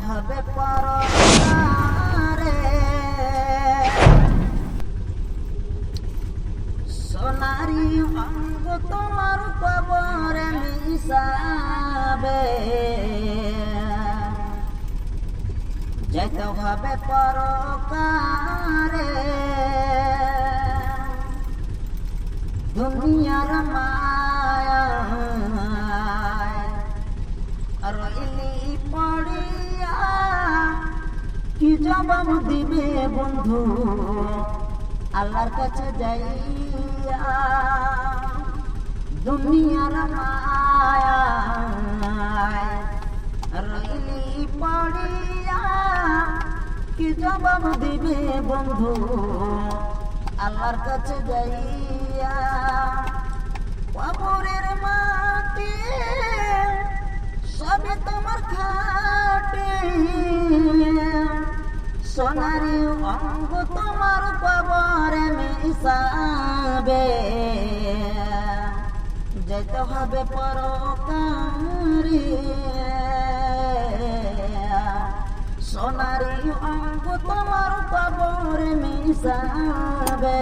হবে পরকারে সোনারি অঙ্গ তোমার কবরে মিশাবে যেতে হবে পরকারে দুনিয়ার মায়ায় রইলি পড়িয়া কি জবাব দিবে বন্ধু আল্লাহর কাছে যাইয়া দুনিয়ার মায়ায় রইলি পড়িয়া কি জবাব দিবে বন্ধু আল্লাহর কাছে যাইয়া কবরের মাটি সবে তোমার খাটে সোনারি অঙ্গ তোমার কবরে মিশাবে যেতে হবে পরকারে সোনারি অঙ্গ তোমার কবরে মিশাবে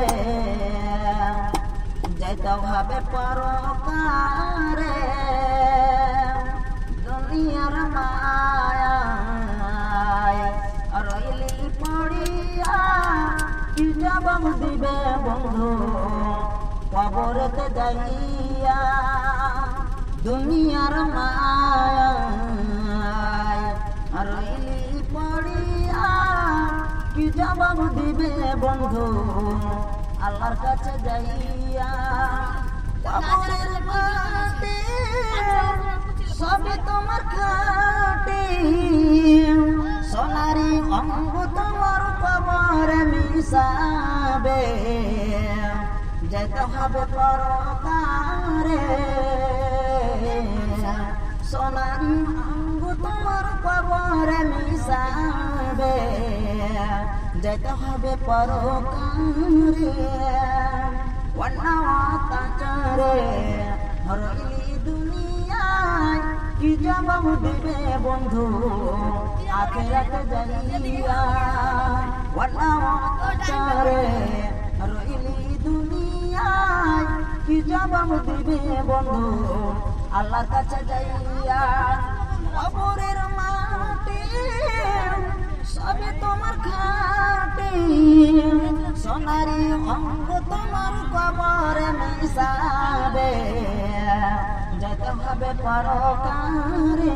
যেতে হবে পরকারে দুনিয়ার মায়ায় রইলি পড়িয়া কি জবাব দিবে বন্ধু কবরেতে যাইয়া দুনিয়ার মায়ায় রইলি পড়িয়া কি জবাব দিবে বন্ধু আল্লাহর কাছে যাইয়া কবরের মাটি সবে তোমার খাটে সোনারি অঙ্গ তোমার কবরে মিশাবে যেতে হবে পরকারে সোনারি অঙ্গ তোমার কবরে মিশাবে যেতে হবে পরকারে ওয়ান্নাওয়াতাচারে রইলি দুনিয়ায় কি জবাব দিবে বন্ধু আখিরাতে যাইয়া ওয়ান্নাওয়াতাচারে রইলি দুনিয়ায় কি জবাব দিবে বন্ধু আল্লাহর কাছে যাইয়া কবরের মাটি সবে তোমার খাটে সোনারি অঙ্গ তোমার কবরে মিশাবে যেতে হবে পরকারে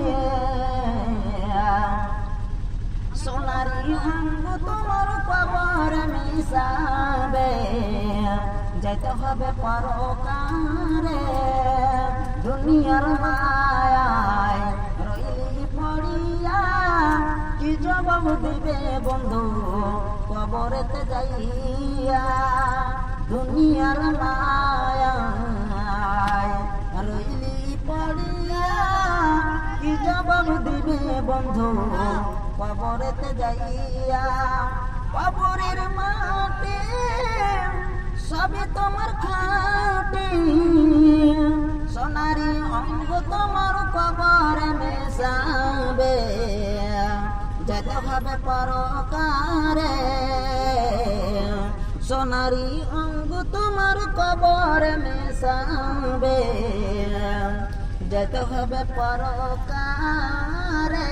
সোনারি অঙ্গ তোমার কবরে মিশাবে যেতে হবে পরকারে দুনিয়ার মায়ায় রইলি পড়িয়া কি জবাব দিবে বন্ধু কবরেতে যাইয়া দুনিয়ার মায়ায় রইলি পড়িয়া কি জবাব দিবে বন্ধু কবরেতে যাইয়া কবরের মাটি সবে তোমার খাটে সোনারি অঙ্গ তোমার কবরে মিশাবে যেতে হবে পরকারে সোনারি অঙ্গ তোমার কবরে মিশাবে যেতে হবে পরকারে।